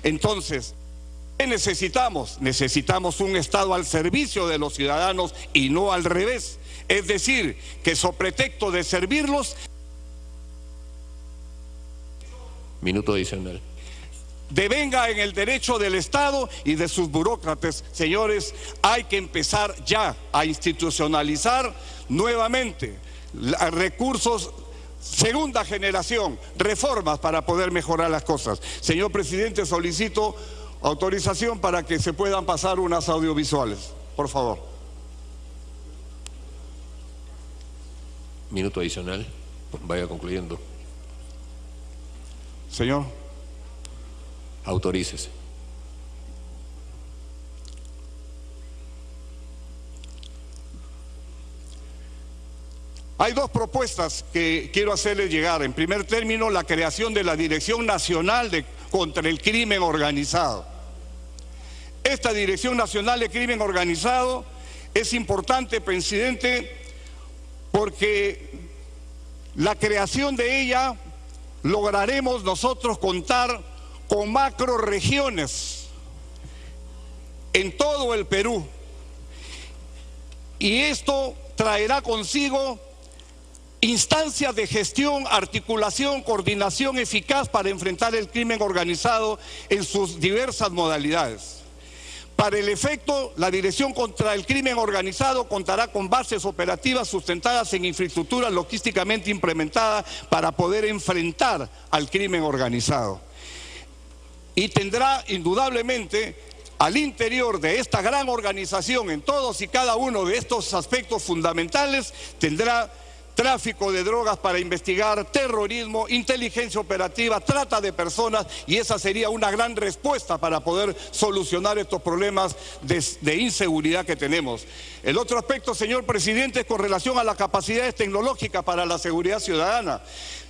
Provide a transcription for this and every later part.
Entonces, ¿qué necesitamos? Necesitamos un Estado al servicio de los ciudadanos y no al revés. Es decir, que sobre pretexto de servirlos... Minuto adicional. Devenga en el derecho del Estado y de sus burócratas. Señores, hay que empezar ya a institucionalizar nuevamente recursos segunda generación, reformas para poder mejorar las cosas. Señor presidente, solicito autorización para que se puedan pasar unas audiovisuales, por favor. Minuto adicional. Vaya concluyendo. Señor. Autorícese. Hay dos propuestas que quiero hacerles llegar. En primer término, la creación de la Dirección Nacional contra el Crimen Organizado. Esta Dirección Nacional de Crimen Organizado es importante, presidente, porque la creación de ella lograremos nosotros contar con macroregiones en todo el Perú. Y esto traerá consigo instancias de gestión, articulación, coordinación eficaz para enfrentar el crimen organizado en sus diversas modalidades. Para el efecto, la Dirección contra el Crimen Organizado contará con bases operativas sustentadas en infraestructura logísticamente implementada para poder enfrentar al crimen organizado. Y tendrá indudablemente al interior de esta gran organización, en todos y cada uno de estos aspectos fundamentales, tendrá tráfico de drogas para investigar, terrorismo, inteligencia operativa, trata de personas, y esa sería una gran respuesta para poder solucionar estos problemas de inseguridad que tenemos. El otro aspecto, señor presidente, es con relación a las capacidades tecnológicas para la seguridad ciudadana.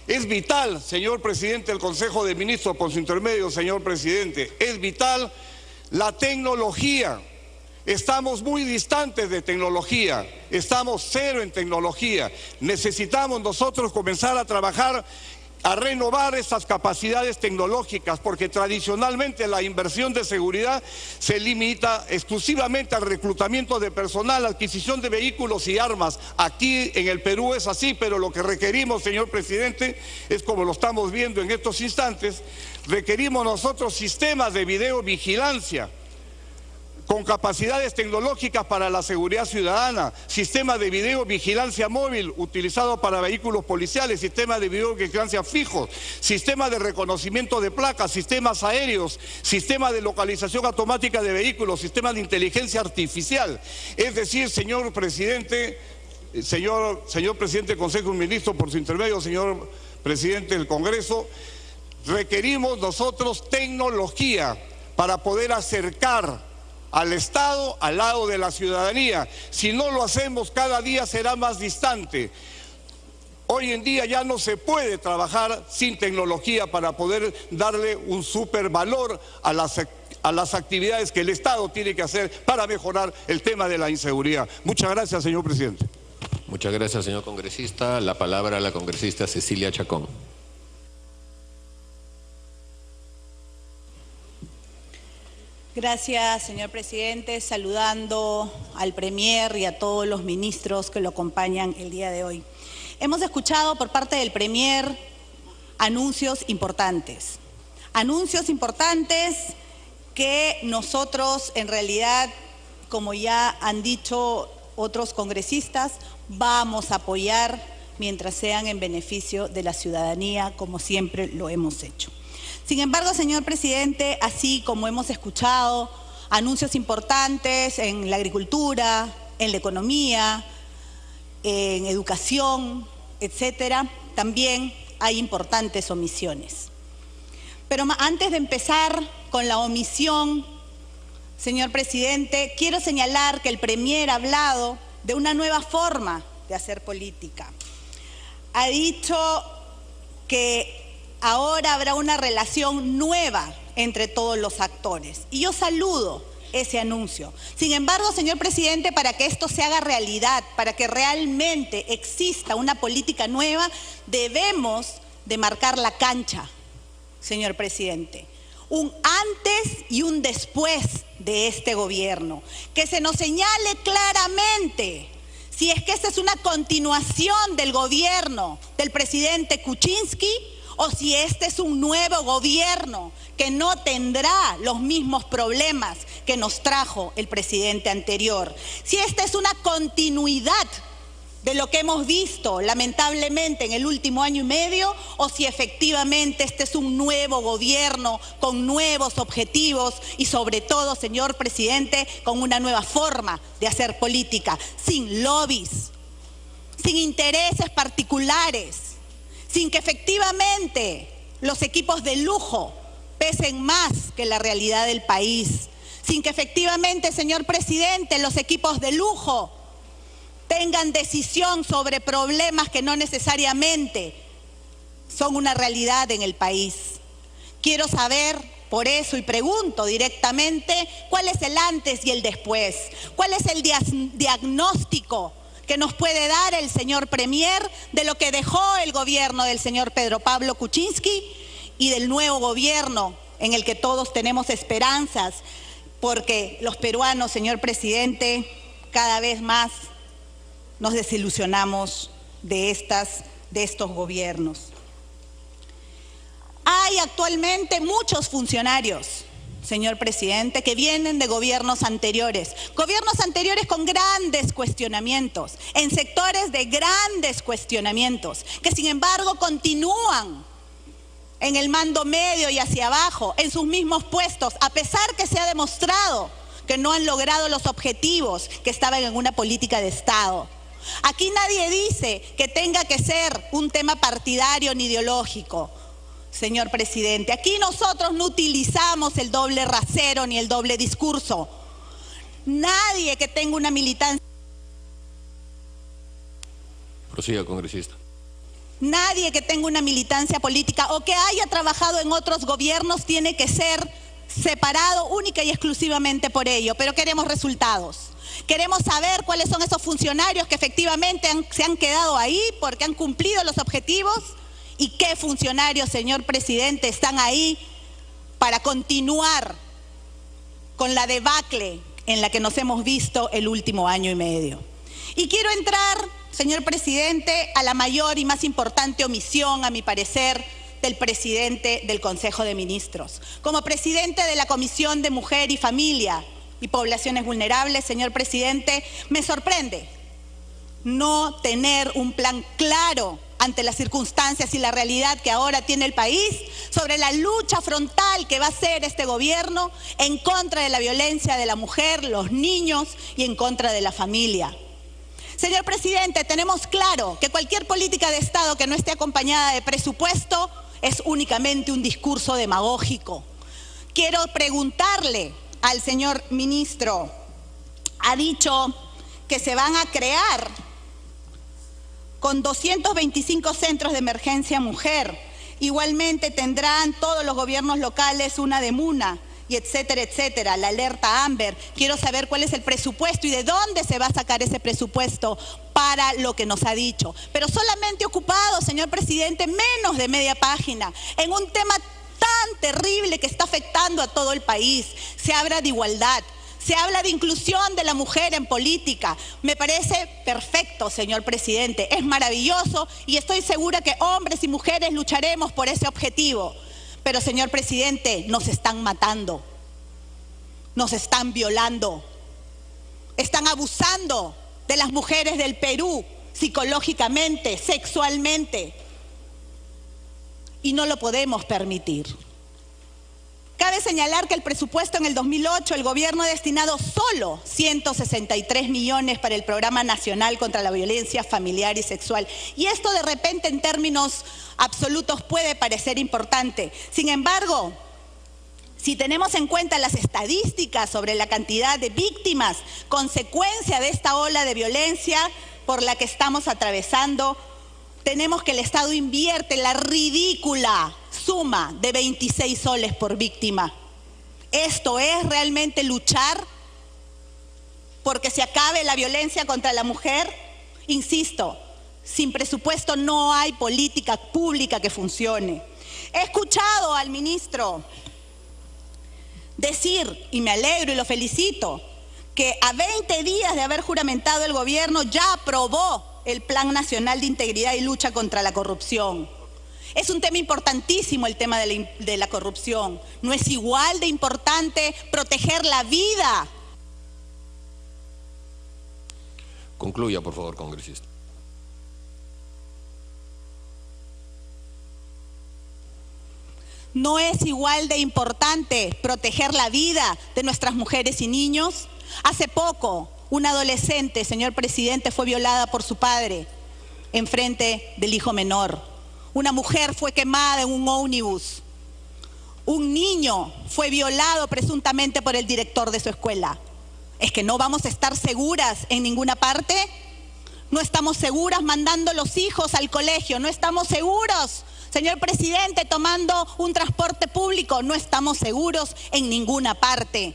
Es vital, señor presidente del Consejo de Ministros, por su intermedio, señor presidente, es vital la tecnología. Estamos muy distantes de tecnología, estamos cero en tecnología. Necesitamos nosotros comenzar a trabajar, a renovar esas capacidades tecnológicas, porque tradicionalmente la inversión de seguridad se limita exclusivamente al reclutamiento de personal, adquisición de vehículos y armas. Aquí en el Perú es así, pero lo que requerimos, señor presidente, es como lo estamos viendo en estos instantes, requerimos nosotros sistemas de videovigilancia con capacidades tecnológicas para la seguridad ciudadana, sistema de videovigilancia móvil utilizado para vehículos policiales, sistema de videovigilancia fijos, sistema de reconocimiento de placas, sistemas aéreos, sistema de localización automática de vehículos, sistema de inteligencia artificial. Es decir, señor presidente, señor presidente del Consejo de Ministros, por su intermedio, señor presidente del Congreso, requerimos nosotros tecnología para poder acercar al Estado al lado de la ciudadanía. Si no lo hacemos, cada día será más distante. Hoy en día ya no se puede trabajar sin tecnología para poder darle un supervalor a las actividades que el Estado tiene que hacer para mejorar el tema de la inseguridad. Muchas gracias, señor presidente. Muchas gracias, señor congresista. La palabra a la congresista Cecilia Chacón. Gracias, señor presidente. Saludando al Premier y a todos los ministros que lo acompañan el día de hoy. Hemos escuchado por parte del Premier anuncios importantes. Anuncios importantes que nosotros, en realidad, como ya han dicho otros congresistas, vamos a apoyar mientras sean en beneficio de la ciudadanía, como siempre lo hemos hecho. Sin embargo, señor presidente, así como hemos escuchado anuncios importantes en la agricultura, en la economía, en educación, etcétera, también hay importantes omisiones. Pero antes de empezar con la omisión, señor presidente, quiero señalar que el Premier ha hablado de una nueva forma de hacer política. Ha dicho que ahora habrá una relación nueva entre todos los actores. Y yo saludo ese anuncio. Sin embargo, señor presidente, para que esto se haga realidad, para que realmente exista una política nueva, debemos de marcar la cancha, señor presidente. un antes y un después de este gobierno. Que se nos señale claramente si es que esta es una continuación del gobierno del presidente Kuczynski o si este es un nuevo gobierno que no tendrá los mismos problemas que nos trajo el presidente anterior. Si esta es una continuidad de lo que hemos visto lamentablemente en el último año y medio, o si efectivamente este es un nuevo gobierno con nuevos objetivos y sobre todo, señor presidente, con una nueva forma de hacer política, sin lobbies, sin intereses particulares, sin que efectivamente los equipos de lujo pesen más que la realidad del país, sin que efectivamente, señor presidente, los equipos de lujo tengan decisión sobre problemas que no necesariamente son una realidad en el país. Quiero saber, por eso, y pregunto directamente, ¿cuál es el antes y el después? ¿Cuál es el diagnóstico que nos puede dar el señor Premier de lo que dejó el gobierno del señor Pedro Pablo Kuczynski y del nuevo gobierno en el que todos tenemos esperanzas? Porque los peruanos, señor presidente, cada vez más nos desilusionamos de estos gobiernos. Hay actualmente muchos funcionarios, señor presidente, que vienen de gobiernos anteriores con grandes cuestionamientos, en sectores de grandes cuestionamientos, que sin embargo continúan en el mando medio y hacia abajo, en sus mismos puestos, a pesar que se ha demostrado que no han logrado los objetivos que estaban en una política de Estado. Aquí nadie dice que tenga que ser un tema partidario ni ideológico, señor presidente. Aquí nosotros no utilizamos el doble rasero ni el doble discurso. Nadie que tenga una militancia... Prosiga, congresista. Nadie que tenga una militancia política o que haya trabajado en otros gobiernos tiene que ser separado única y exclusivamente por ello, pero queremos resultados. Queremos saber cuáles son esos funcionarios que efectivamente se han quedado ahí porque han cumplido los objetivos y qué funcionarios, señor presidente, están ahí para continuar con la debacle en la que nos hemos visto el último año y medio. Y quiero entrar, señor presidente, a la mayor y más importante omisión, a mi parecer, del presidente del Consejo de Ministros. Como presidente de la Comisión de Mujer y Familia y Poblaciones Vulnerables, señor presidente, me sorprende no tener un plan claro ante las circunstancias y la realidad que ahora tiene el país sobre la lucha frontal que va a hacer este gobierno en contra de la violencia de la mujer, los niños y en contra de la familia. Señor presidente, tenemos claro que cualquier política de Estado que no esté acompañada de presupuesto es únicamente un discurso demagógico. Quiero preguntarle al señor ministro, ha dicho que se van a crear con 225 centros de emergencia mujer. Igualmente tendrán todos los gobiernos locales una DEMUNA y etcétera, etcétera, la alerta Amber. Quiero saber cuál es el presupuesto y de dónde se va a sacar ese presupuesto para lo que nos ha dicho. Pero solamente ocupado, señor presidente, menos de media página en un tema tan terrible que está afectando a todo el país. Se habla de igualdad, se habla de inclusión de la mujer en política. Me parece perfecto, señor presidente, es maravilloso y estoy segura que hombres y mujeres lucharemos por ese objetivo. Pero, señor presidente, nos están matando, nos están violando, están abusando de las mujeres del Perú psicológicamente, sexualmente, y no lo podemos permitir. Cabe señalar que el presupuesto en el 2008, el gobierno ha destinado solo 163 millones para el Programa Nacional contra la Violencia Familiar y Sexual. Y esto de repente en términos absolutos puede parecer importante. Sin embargo, si tenemos en cuenta las estadísticas sobre la cantidad de víctimas, consecuencia de esta ola de violencia por la que estamos atravesando, tenemos que el Estado invierte la ridícula suma de 26 soles por víctima. ¿Esto es realmente luchar porque se acabe la violencia contra la mujer? Insisto, sin presupuesto no hay política pública que funcione. He escuchado al ministro decir, y me alegro y lo felicito, que a 20 días de haber juramentado el gobierno ya aprobó el Plan Nacional de Integridad y Lucha contra la Corrupción. Es un tema importantísimo el tema de la corrupción. ¿No es igual de importante proteger la vida? Concluya, por favor, congresista. ¿No es igual de importante proteger la vida de nuestras mujeres y niños? Hace poco, una adolescente, señor presidente, fue violada por su padre en frente del hijo menor. Una mujer fue quemada en un ómnibus. Un niño fue violado presuntamente por el director de su escuela. ¿Es que no vamos a estar seguras en ninguna parte? No estamos seguras mandando los hijos al colegio, no estamos seguros, señor presidente, tomando un transporte público, no estamos seguros en ninguna parte.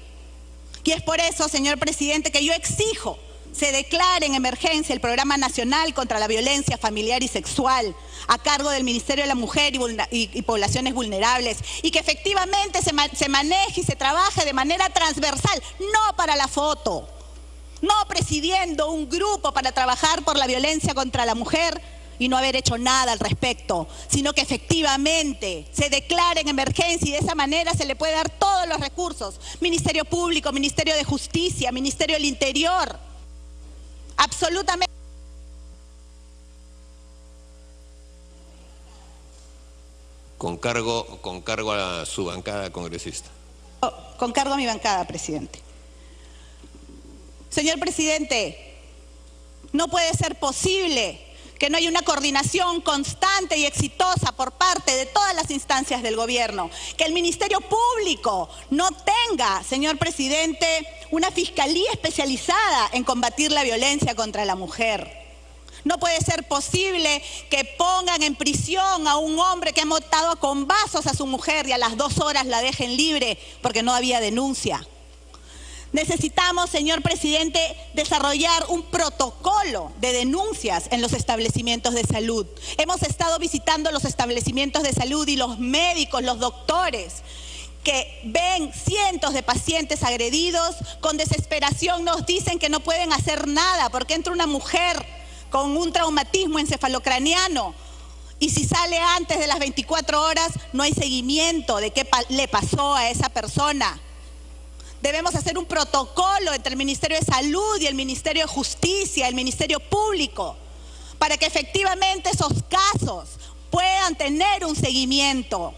Y es por eso, señor presidente, que yo exijo se declare en emergencia el Programa Nacional contra la Violencia Familiar y Sexual a cargo del Ministerio de la Mujer y Poblaciones Vulnerables, y que efectivamente se maneje y se trabaje de manera transversal, no para la foto, no presidiendo un grupo para trabajar por la violencia contra la mujer y no haber hecho nada al respecto, sino que efectivamente se declare en emergencia y de esa manera se le puede dar todos los recursos. Ministerio Público, Ministerio de Justicia, Ministerio del Interior, absolutamente. Con cargo a su bancada, congresista. Con cargo a mi bancada, presidente. Señor presidente, no puede ser posible que no haya una coordinación constante y exitosa por parte de todas las instancias del gobierno, que el Ministerio Público no tenga, señor presidente, una fiscalía especializada en combatir la violencia contra la mujer. No puede ser posible que pongan en prisión a un hombre que ha matado con vasos a su mujer y a las 2 horas la dejen libre porque no había denuncia. Necesitamos, señor presidente, desarrollar un protocolo de denuncias en los establecimientos de salud. Hemos estado visitando los establecimientos de salud y los médicos, los doctores, que ven cientos de pacientes agredidos, con desesperación nos dicen que no pueden hacer nada porque entra una mujer con un traumatismo encefalocraniano y si sale antes de las 24 horas no hay seguimiento de qué le pasó a esa persona. Debemos hacer un protocolo entre el Ministerio de Salud y el Ministerio de Justicia, el Ministerio Público, para que efectivamente esos casos puedan tener un seguimiento.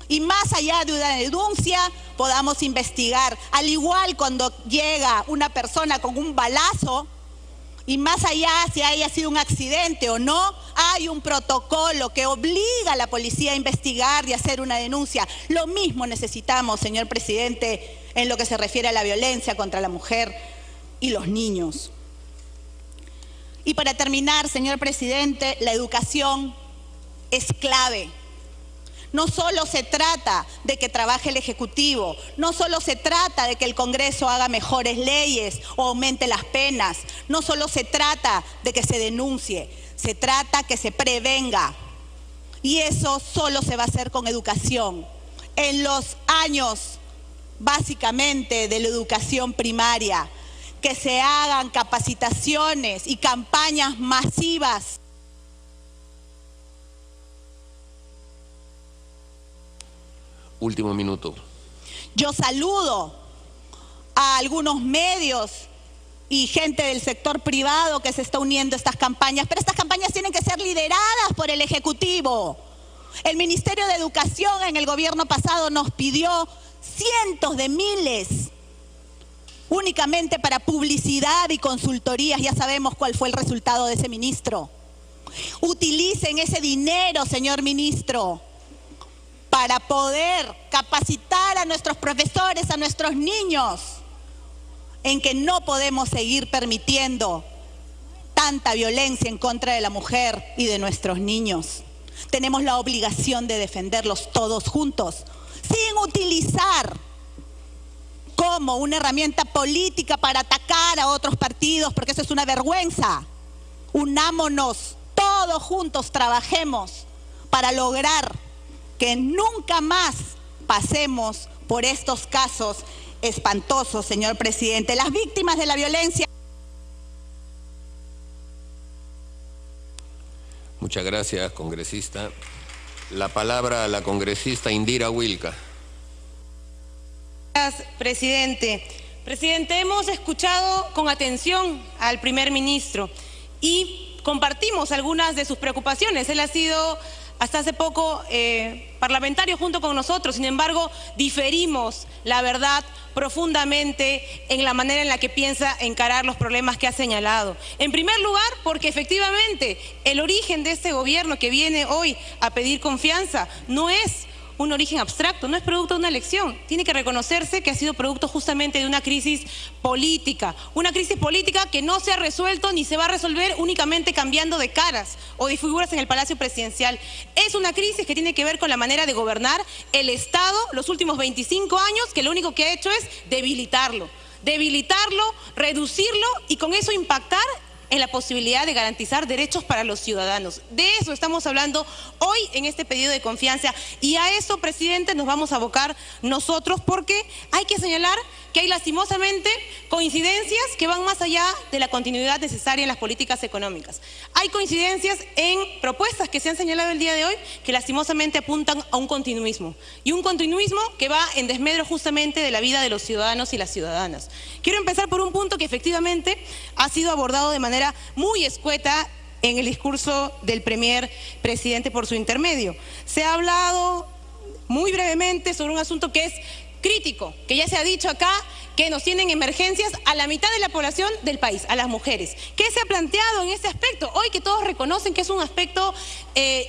Y más allá de una denuncia, podamos investigar. Al igual cuando llega una persona con un balazo, y más allá si haya sido un accidente o no, hay un protocolo que obliga a la policía a investigar y hacer una denuncia. Lo mismo necesitamos, señor presidente, en lo que se refiere a la violencia contra la mujer y los niños. Y para terminar, señor presidente, la educación es clave. No solo se trata de que trabaje el Ejecutivo, no solo se trata de que el Congreso haga mejores leyes o aumente las penas, no solo se trata de que se denuncie, se trata que se prevenga. Y eso solo se va a hacer con educación. En los años, básicamente, de la educación primaria, que se hagan capacitaciones y campañas masivas. Último minuto. Yo saludo a algunos medios y gente del sector privado que se está uniendo a estas campañas, pero estas campañas tienen que ser lideradas por el Ejecutivo. El Ministerio de Educación en el gobierno pasado nos pidió cientos de miles únicamente para publicidad y consultorías. Ya sabemos cuál fue el resultado de ese ministro. Utilicen ese dinero, señor ministro, para poder capacitar a nuestros profesores, a nuestros niños, en que no podemos seguir permitiendo tanta violencia en contra de la mujer y de nuestros niños. Tenemos la obligación de defenderlos todos juntos, sin utilizar como una herramienta política para atacar a otros partidos, porque eso es una vergüenza. Unámonos, todos juntos trabajemos para lograr que nunca más pasemos por estos casos espantosos, señor presidente. Las víctimas de la violencia. Muchas gracias, congresista. La palabra a la congresista Indira Wilca. Gracias, presidente. Presidente, hemos escuchado con atención al primer ministro y compartimos algunas de sus preocupaciones. Él ha sido hasta hace poco parlamentario junto con nosotros, sin embargo, diferimos, la verdad, profundamente en la manera en la que piensa encarar los problemas que ha señalado. En primer lugar, porque efectivamente el origen de este gobierno que viene hoy a pedir confianza no es un origen abstracto, no es producto de una elección. Tiene que reconocerse que ha sido producto justamente de una crisis política que no se ha resuelto ni se va a resolver únicamente cambiando de caras o de figuras en el Palacio Presidencial. Es una crisis que tiene que ver con la manera de gobernar el Estado los últimos 25 años, que lo único que ha hecho es debilitarlo, reducirlo y con eso impactar en la posibilidad de garantizar derechos para los ciudadanos. De eso estamos hablando hoy en este pedido de confianza y a eso, presidente, nos vamos a abocar nosotros porque hay que señalar que hay lastimosamente coincidencias que van más allá de la continuidad necesaria en las políticas económicas. Hay coincidencias en propuestas que se han señalado el día de hoy que lastimosamente apuntan a un continuismo y un continuismo que va en desmedro justamente de la vida de los ciudadanos y las ciudadanas. Quiero empezar por un punto que efectivamente ha sido abordado de manera muy escueta en el discurso del presidente por su intermedio. Se ha hablado muy brevemente sobre un asunto que es crítico, que ya se ha dicho acá, que nos tienen emergencias a la mitad de la población del país, a las mujeres. ¿Qué se ha planteado en este aspecto? Hoy que todos reconocen que es un aspecto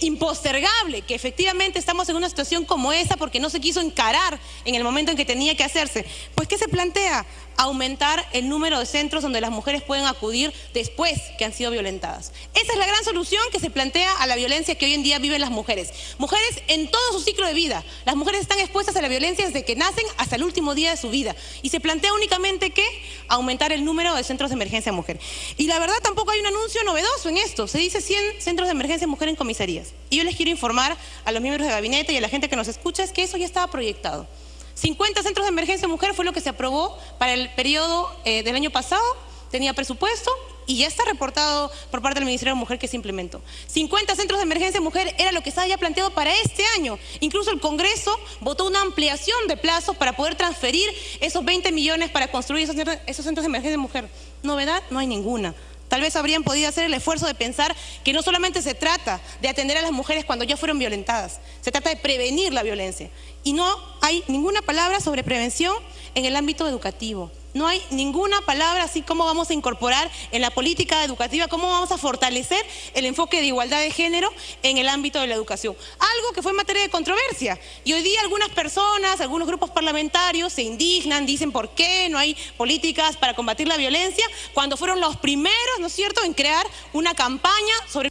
impostergable, que efectivamente estamos en una situación como esa porque no se quiso encarar en el momento en que tenía que hacerse. Pues, ¿qué se plantea? Aumentar el número de centros donde las mujeres pueden acudir después que han sido violentadas. Esa es la gran solución que se plantea a la violencia que hoy en día viven las mujeres. Mujeres en todo su ciclo de vida. Las mujeres están expuestas a la violencia desde que nacen hasta el último día de su vida. Y se plantea únicamente que aumentar el número de centros de emergencia mujer. Y la verdad tampoco hay un anuncio novedoso en esto. Se dice 100 centros de emergencia mujer en comisarías. Y yo les quiero informar a los miembros de gabinete y a la gente que nos escucha es que eso ya estaba proyectado. 50 centros de emergencia mujer fue lo que se aprobó para el periodo del año pasado, tenía presupuesto y ya está reportado por parte del Ministerio de Mujer que se implementó. 50 centros de emergencia mujer era lo que estaba ya planteado para este año. Incluso el Congreso votó una ampliación de plazos para poder transferir esos 20 millones para construir esos centros de emergencia mujer. Novedad no hay ninguna. Tal vez habrían podido hacer el esfuerzo de pensar que no solamente se trata de atender a las mujeres cuando ya fueron violentadas, se trata de prevenir la violencia. Y no hay ninguna palabra sobre prevención en el ámbito educativo. No hay ninguna palabra así como vamos a incorporar en la política educativa, cómo vamos a fortalecer el enfoque de igualdad de género en el ámbito de la educación. Algo que fue materia de controversia. Y hoy día algunas personas, algunos grupos parlamentarios se indignan, dicen por qué no hay políticas para combatir la violencia, cuando fueron los primeros, ¿no es cierto?, en crear una campaña sobre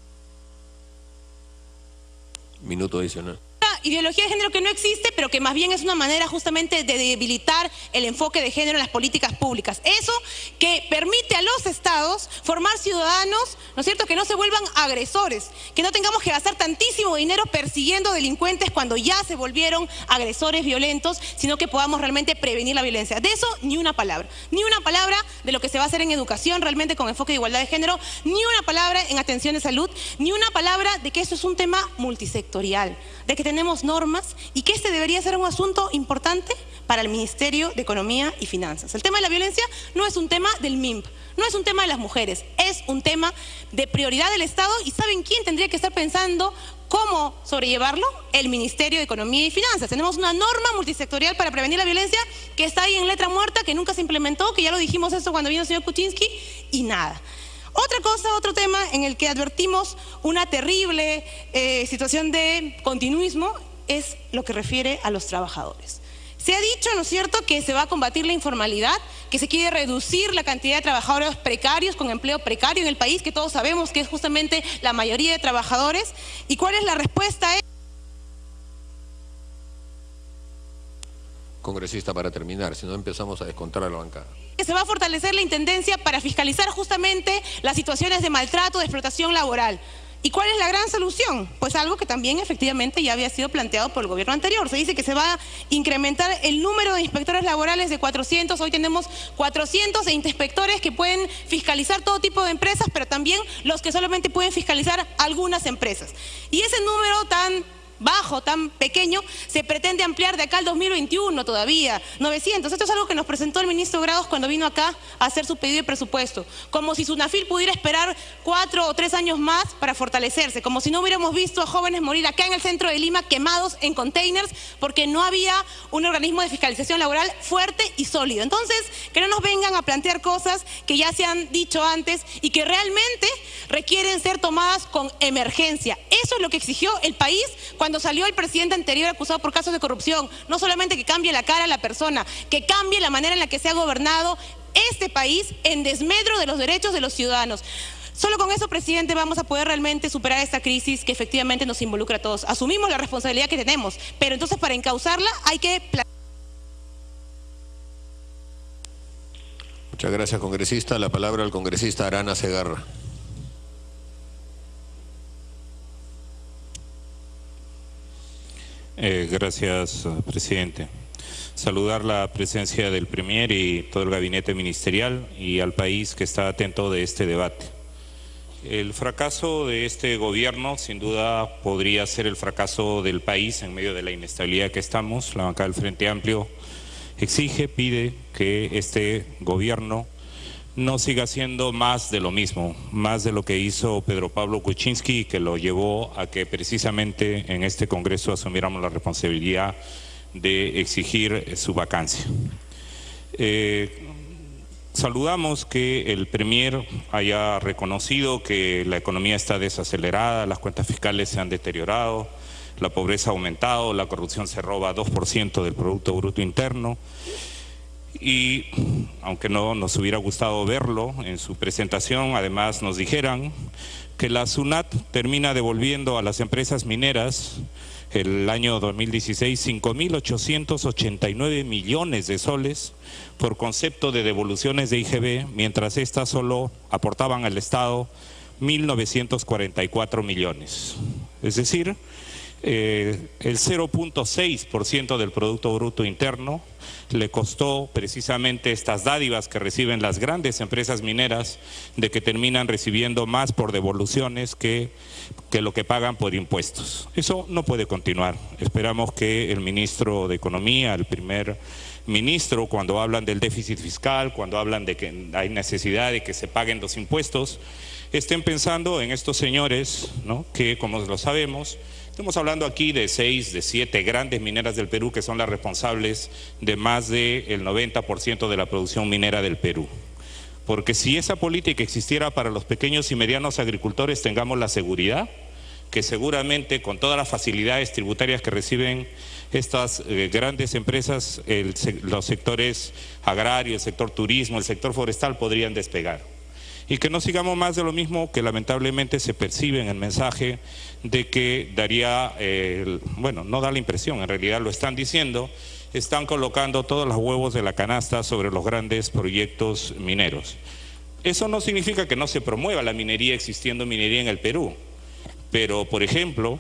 Minuto adicional. ideología de género que no existe, pero que más bien es una manera justamente de debilitar el enfoque de género en las políticas públicas. Eso que permite a los estados formar ciudadanos, ¿no es cierto?, que no se vuelvan agresores, que no tengamos que gastar tantísimo dinero persiguiendo delincuentes cuando ya se volvieron agresores violentos, sino que podamos realmente prevenir la violencia. De eso ni una palabra de lo que se va a hacer en educación realmente con enfoque de igualdad de género, ni una palabra en atención de salud, ni una palabra de que eso es un tema multisectorial, de que tenemos normas y que este debería ser un asunto importante para el Ministerio de Economía y Finanzas. El tema de la violencia no es un tema del MIMP, no es un tema de las mujeres, es un tema de prioridad del Estado. ¿Y saben quién tendría que estar pensando cómo sobrellevarlo? El Ministerio de Economía y Finanzas. Tenemos una norma multisectorial para prevenir la violencia que está ahí en letra muerta, que nunca se implementó, que ya lo dijimos eso cuando vino el señor Kuczynski, y nada. Otra cosa, otro tema en el que advertimos una terrible situación de continuismo es lo que refiere a los trabajadores. Se ha dicho, ¿no es cierto?, que se va a combatir la informalidad, que se quiere reducir la cantidad de trabajadores precarios con empleo precario en el país, que todos sabemos que es justamente la mayoría de trabajadores. ¿Y cuál es la respuesta? Congresista, para terminar, si no empezamos a descontar a la bancada. Que se va a fortalecer la intendencia para fiscalizar justamente las situaciones de maltrato, de explotación laboral. ¿Y cuál es la gran solución? Pues algo que también efectivamente ya había sido planteado por el gobierno anterior. Se dice que se va a incrementar el número de inspectores laborales de 400. Hoy tenemos 400 inspectores que pueden fiscalizar todo tipo de empresas, pero también los que solamente pueden fiscalizar algunas empresas. Y ese número tan bajo, tan pequeño, se pretende ampliar de acá al 2021 todavía, 900. Esto es algo que nos presentó el ministro Grados cuando vino acá a hacer su pedido de presupuesto. Como si Sunafil pudiera esperar 4 o 3 años más para fortalecerse, como si no hubiéramos visto a jóvenes morir acá en el centro de Lima quemados en containers porque no había un organismo de fiscalización laboral fuerte y sólido. Entonces, que no nos vengan a plantear cosas que ya se han dicho antes y que realmente requieren ser tomadas con emergencia. Eso es lo que exigió el país cuando salió el presidente anterior acusado por casos de corrupción. No solamente que cambie la cara a la persona, que cambie la manera en la que se ha gobernado este país en desmedro de los derechos de los ciudadanos. Solo con eso, presidente, vamos a poder realmente superar esta crisis que efectivamente nos involucra a todos. Asumimos la responsabilidad que tenemos, pero entonces para encauzarla hay que... Muchas gracias, congresista. La palabra al congresista Arana Segarra. Gracias, presidente. Saludar la presencia del Premier y todo el gabinete ministerial y al país que está atento de este debate. El fracaso de este gobierno sin duda podría ser el fracaso del país en medio de la inestabilidad que estamos. La bancada del Frente Amplio exige, pide que este gobierno no siga haciendo más de lo mismo, más de lo que hizo Pedro Pablo Kuczynski, que lo llevó a que precisamente en este Congreso asumiéramos la responsabilidad de exigir su vacancia. Saludamos que el Premier haya reconocido que la economía está desacelerada, las cuentas fiscales se han deteriorado, la pobreza ha aumentado, la corrupción se roba 2% del Producto Bruto Interno. Y aunque no nos hubiera gustado verlo en su presentación, además nos dijeran que la SUNAT termina devolviendo a las empresas mineras el año 2016 5.889 millones de soles por concepto de devoluciones de IGB, mientras estas solo aportaban al Estado 1.944 millones. Es decir, el 0.6% del Producto Bruto Interno le costó precisamente estas dádivas que reciben las grandes empresas mineras, de que terminan recibiendo más por devoluciones que lo que pagan por impuestos. Eso no puede continuar. Esperamos que el ministro de Economía, el primer ministro, cuando hablan del déficit fiscal, cuando hablan de que hay necesidad de que se paguen los impuestos, estén pensando en estos señores, ¿no?, que, como lo sabemos, estamos hablando aquí de 6, de 7 grandes mineras del Perú que son las responsables de más del 90% de la producción minera del Perú. Porque si esa política existiera para los pequeños y medianos agricultores, tengamos la seguridad que seguramente con todas las facilidades tributarias que reciben estas grandes empresas, los sectores agrario, el sector turismo, el sector forestal podrían despegar. Y que no sigamos más de lo mismo que lamentablemente se percibe en el mensaje de que daría, bueno, no da la impresión, en realidad lo están diciendo, están colocando todos los huevos de la canasta sobre los grandes proyectos mineros. Eso no significa que no se promueva la minería, existiendo minería en el Perú, pero por ejemplo,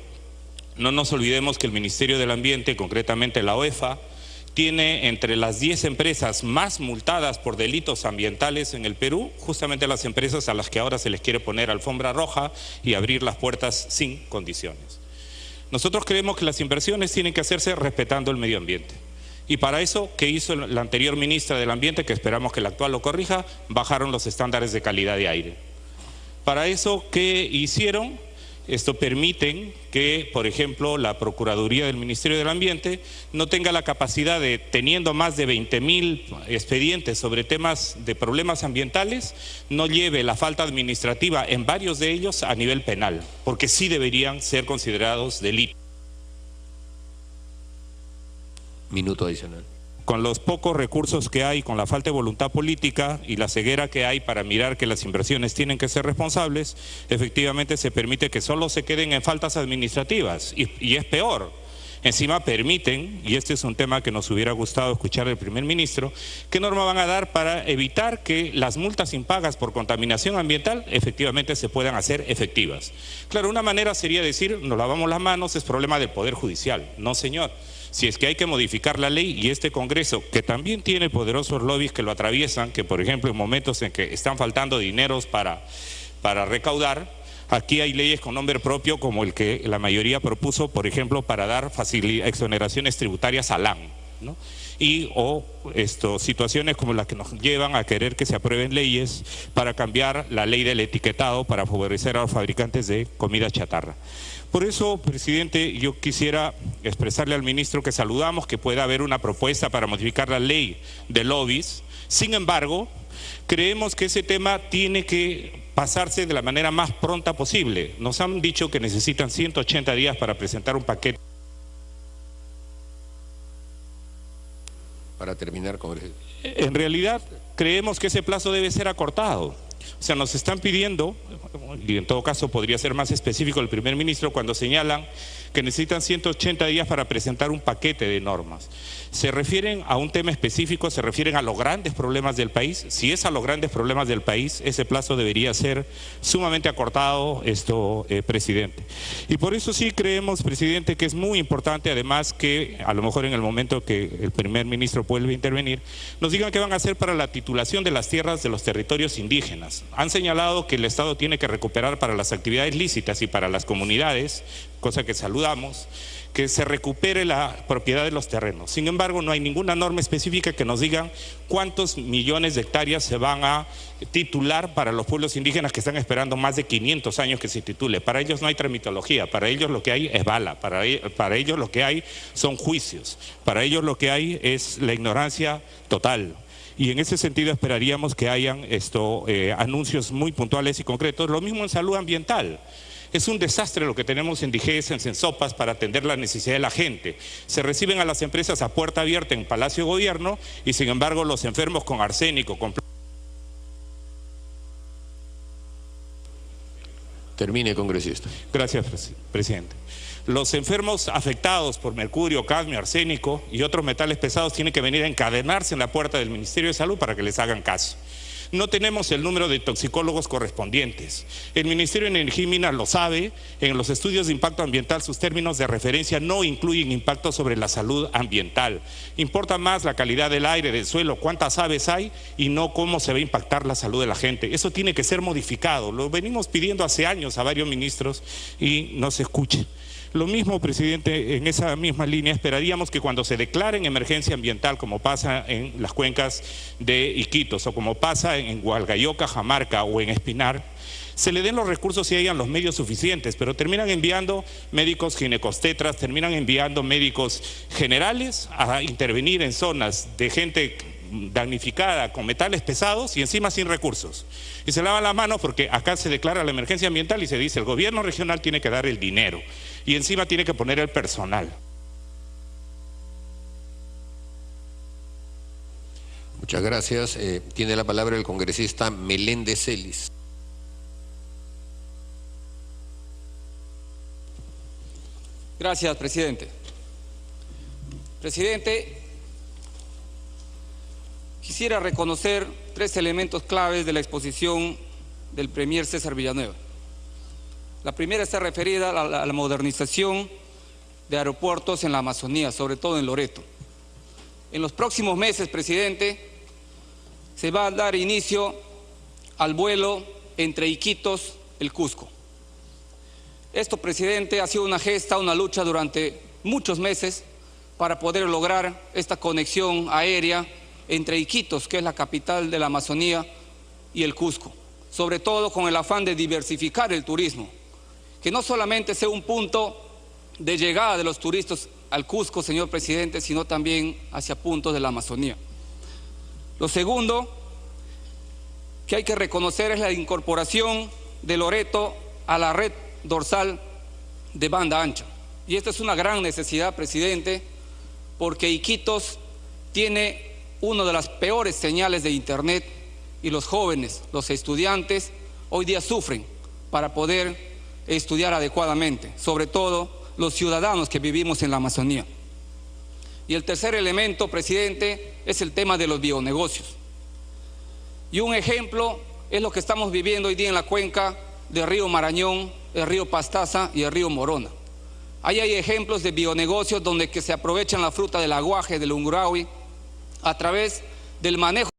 no nos olvidemos que el Ministerio del Ambiente, concretamente la OEFA, tiene entre las 10 empresas más multadas por delitos ambientales en el Perú, justamente las empresas a las que ahora se les quiere poner alfombra roja y abrir las puertas sin condiciones. Nosotros creemos que las inversiones tienen que hacerse respetando el medio ambiente. Y para eso, ¿qué hizo la anterior ministra del Ambiente, que esperamos que la actual lo corrija? Bajaron los estándares de calidad de aire. Para eso, ¿qué hicieron? Esto permiten que, por ejemplo, la Procuraduría del Ministerio del Ambiente no tenga la capacidad de, teniendo más de 20.000 expedientes sobre temas de problemas ambientales, no lleve la falta administrativa en varios de ellos a nivel penal, porque sí deberían ser considerados delitos. Minuto adicional. Con los pocos recursos que hay, con la falta de voluntad política y la ceguera que hay para mirar que las inversiones tienen que ser responsables, efectivamente se permite que solo se queden en faltas administrativas. Y es peor, Encima permiten, y este es un tema que nos hubiera gustado escuchar del primer ministro, ¿qué norma van a dar para evitar que las multas impagas por contaminación ambiental efectivamente se puedan hacer efectivas? Claro, una manera sería decir, nos lavamos las manos, es problema del Poder Judicial. No, señor. Si es que hay que modificar la ley y este Congreso, que también tiene poderosos lobbies que lo atraviesan, que por ejemplo en momentos en que están faltando dineros para recaudar, aquí hay leyes con nombre propio como el que la mayoría propuso, por ejemplo, para dar exoneraciones tributarias al LAN, ¿no? O situaciones como las que nos llevan a querer que se aprueben leyes para cambiar la ley del etiquetado para favorecer a los fabricantes de comida chatarra. Por eso, presidente, yo quisiera expresarle al ministro que saludamos que pueda haber una propuesta para modificar la ley de lobbies. Sin embargo, creemos que ese tema tiene que pasarse de la manera más pronta posible. Nos han dicho que necesitan 180 días para presentar un paquete. Para terminar, congresista. En realidad, creemos que ese plazo debe ser acortado. O sea, nos están pidiendo, y en todo caso podría ser más específico el primer ministro cuando señalan que necesitan 180 días para presentar un paquete de normas. ¿Se refieren a un tema específico? ¿Se refieren a los grandes problemas del país? Si es a los grandes problemas del país, ese plazo debería ser sumamente acortado, presidente. Y por eso sí creemos, presidente, que es muy importante, además, que a lo mejor en el momento que el primer ministro vuelva a intervenir, nos digan qué van a hacer para la titulación de las tierras de los territorios indígenas. Han señalado que el Estado tiene que recuperar para las actividades lícitas y para las comunidades, cosa que saludamos, que se recupere la propiedad de los terrenos. Sin embargo, no hay ninguna norma específica que nos diga cuántos millones de hectáreas se van a titular para los pueblos indígenas que están esperando más de 500 años que se titule. Para ellos no hay tramitología, para ellos lo que hay es bala, para ellos lo que hay son juicios, para ellos lo que hay es la ignorancia total. Y en ese sentido esperaríamos que hayan anuncios muy puntuales y concretos. Lo mismo en salud ambiental. Es un desastre lo que tenemos en DIGES, en Sensopas, para atender la necesidad de la gente. Se reciben a las empresas a puerta abierta en Palacio de Gobierno y sin embargo los enfermos con arsénico, con... Termine, congresista. Gracias, presidente. Los enfermos afectados por mercurio, cadmio, arsénico y otros metales pesados tienen que venir a encadenarse en la puerta del Ministerio de Salud para que les hagan caso. No tenemos el número de toxicólogos correspondientes. El Ministerio de Energía y Minas lo sabe. En los estudios de impacto ambiental sus términos de referencia no incluyen impacto sobre la salud ambiental. Importa más la calidad del aire, del suelo, cuántas aves hay y no cómo se va a impactar la salud de la gente. Eso tiene que ser modificado. Lo venimos pidiendo hace años a varios ministros y no se escucha. Lo mismo, presidente, en esa misma línea esperaríamos que cuando se declare en emergencia ambiental, como pasa en las cuencas de Iquitos o como pasa en Hualgayoca, Jamarca o en Espinar, se le den los recursos y hayan los medios suficientes, pero terminan enviando médicos ginecostetras, terminan enviando médicos generales a intervenir en zonas de gente damnificada con metales pesados y encima sin recursos. Y se lavan las manos porque acá se declara la emergencia ambiental y se dice el gobierno regional tiene que dar el dinero y encima tiene que poner el personal. Muchas gracias. Tiene la palabra el congresista Meléndez Celis. Gracias, presidente. Presidente, quisiera reconocer 3 elementos claves de la exposición del premier César Villanueva. La primera está referida a la modernización de aeropuertos en la Amazonía, sobre todo en Loreto. En los próximos meses, presidente, se va a dar inicio al vuelo entre Iquitos y el Cusco. Esto, presidente, ha sido una gesta, una lucha durante muchos meses para poder lograr esta conexión aérea entre Iquitos, que es la capital de la Amazonía, y el Cusco, sobre todo con el afán de diversificar el turismo, que no solamente sea un punto de llegada de los turistas al Cusco, señor presidente, sino también hacia puntos de la Amazonía. Lo segundo que hay que reconocer es la incorporación de Loreto a la red dorsal de banda ancha. Y esta es una gran necesidad, presidente, porque Iquitos tiene una de las peores señales de internet y los jóvenes, los estudiantes, hoy día sufren para poder estudiar adecuadamente, sobre todo los ciudadanos que vivimos en la Amazonía. Y el tercer elemento, presidente, es el tema de los bionegocios. Y un ejemplo es lo que estamos viviendo hoy día en la cuenca del río Marañón, el río Pastaza y el río Morona. Ahí hay ejemplos de bionegocios donde que se aprovechan la fruta del aguaje, del unguraui, a través del manejo